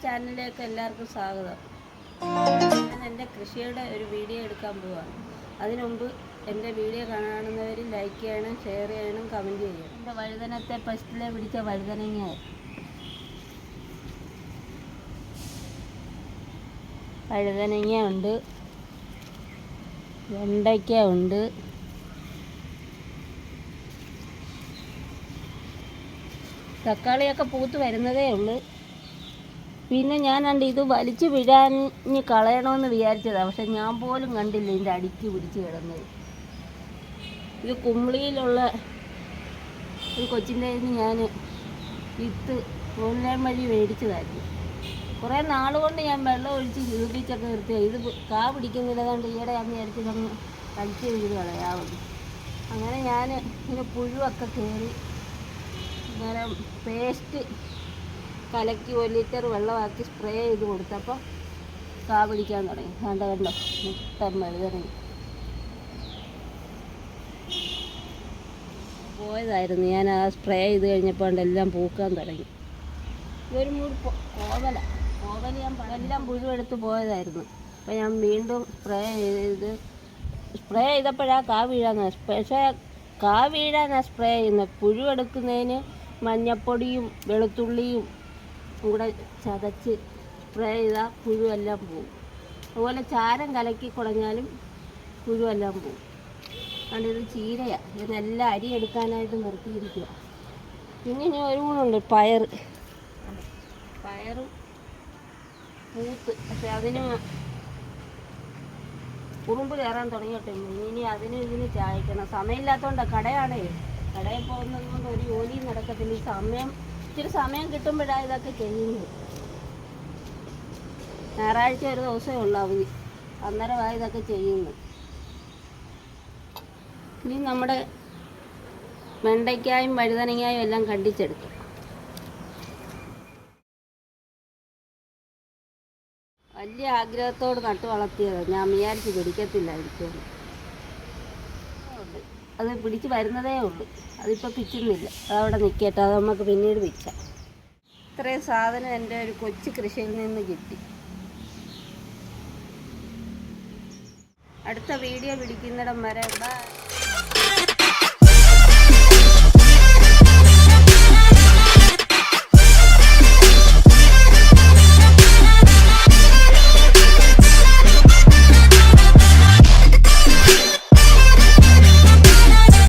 ചാനലിലേക്ക് എല്ലാവർക്കും സ്വാഗതം. ഞാൻ എൻ്റെ കൃഷിയുടെ ഒരു വീഡിയോ എടുക്കാൻ പോവാണ്. അതിനുമുമ്പ് എൻ്റെ വീഡിയോ കാണുന്നവർ ലൈക്ക് ചെയ്യണം, ഷെയർ ചെയ്യണം, കമൻറ്റ് ചെയ്യണം. എൻ്റെ വഴുതനത്തെ ഫസ്റ്റിലെ പിടിച്ച വഴുതനങ്ങ ഉണ്ട്, വെണ്ടയ്ക്ക ഉണ്ട്, തക്കാളിയൊക്കെ പൂത്ത് വരുന്നതേ ഉള്ളൂ. പിന്നെ ഞാൻ ഇത് വലിച്ചു വിഴാഞ്ഞ് കളയണമെന്ന് വിചാരിച്ചതാണ്. പക്ഷെ ഞാൻ പോലും കണ്ടില്ല ഇതിൻ്റെ അടിക്ക് പിടിച്ച് കിടന്നത്. ഇത് കുമ്പിളിയിലുള്ള ഒരു കൊച്ചിൻ്റെ കയ്യിൽ നിന്ന് ഞാൻ വിത്ത് ഓൺലൈൻ വഴി മേടിച്ചതായിരുന്നു. കുറേ നാളുകൊണ്ട് ഞാൻ വെള്ളം ഒഴിച്ച് ചീർപ്പിച്ചൊക്കെ നിർത്തിയാൽ ഇത് കാ പിടിക്കുന്നില്ലാണ്ട് ഈയിടെ ഞാൻ വിചാരിച്ചതൊന്ന് വലിച്ചു വീട് കളയാവുന്നു. അങ്ങനെ ഞാൻ ഇങ്ങനെ പുഴുവൊക്കെ കയറി ഇങ്ങനെ പേസ്റ്റ് കലക്കി 1 ലിറ്റർ വെള്ളമാക്കി സ്പ്രേ ചെയ്ത് കൊടുത്തപ്പോൾ കാ പിടിക്കാൻ തുടങ്ങി. കണ്ടോ മുട്ടൻ വഴുതനങ്ങ പോയതായിരുന്നു. ഞാൻ ആ സ്പ്രേ ചെയ്ത് കഴിഞ്ഞപ്പോൾ എല്ലാം പൂക്കാൻ തുടങ്ങി. ഒരു മൂട് കോവല ഞാൻ എല്ലാം പുഴുവെടുത്ത് പോയതായിരുന്നു. അപ്പോൾ ഞാൻ വീണ്ടും സ്പ്രേ ചെയ്തപ്പോഴാണ് കാ വീഴാന്ന്. പക്ഷേ കാ വീഴാനാണ് സ്പ്രേ ചെയ്യുന്നത്. പുഴുവെടുക്കുന്നതിന് മഞ്ഞപ്പൊടിയും വെളുത്തുള്ളിയും കൂടെ ചതച്ച് സ്പ്രേ ചെയ്താൽ പുഴുവെല്ലാം പോവും. അതുപോലെ ചാരം കലക്കി കുടഞ്ഞാലും പുഴുവെല്ലാം പോവും. അതുകൊണ്ട് ഇത് ചീരയാണ്. ഇതിനെല്ലാം അരി എടുക്കാനായിട്ട് നിർത്തിയിരിക്കുക. പിന്നെ ഇനി ഒരു ഗുണമുണ്ട്, പയറും പൂത്ത്. പക്ഷെ അതിന് ഉറുമ്പ് കയറാൻ തുടങ്ങിയിട്ടുണ്ട്. ഇനി ഇതിന് ചായക്കണം. സമയമില്ലാത്തതുകൊണ്ടാണ്. കടയിൽ പോകുന്നത് കൊണ്ട് ഒരു ജോലിയും നടക്കത്തില്ല. ഇച്ചിരി സമയം കിട്ടുമ്പോഴാണ് ഇതൊക്കെ ചെയ്യുന്നത്. ഞായറാഴ്ച ഒരു ദിവസമേ ഉള്ളൂ അവധി. അന്നേരമാണ് ഇതൊക്കെ ചെയ്യുന്നത്. ഇനി നമ്മുടെ വെണ്ടയ്ക്കായും വഴുതനങ്ങായും എല്ലാം കണ്ടിച്ചെടുക്കും. വലിയ ആഗ്രഹത്തോട് നട്ടു വളർത്തിയതാണ്. ഞാൻ വിചാരിച്ച് പിടിക്കത്തില്ലായിരിക്കും. അത് പിടിച്ച് വരുന്നതേ ഉള്ളൂ. അതിപ്പോൾ പിച്ചുന്നില്ല. അതവിടെ നിൽക്കട്ടെ. അത് നമുക്ക് പിന്നീട് പിച്ചാം. ഇത്രയും സാധനം എൻ്റെ ഒരു കൊച്ചു കൃഷിയിൽ നിന്ന് കിട്ടി. അടുത്ത വീഡിയോ പിടിക്കുന്നിടം വരെ ബൈ.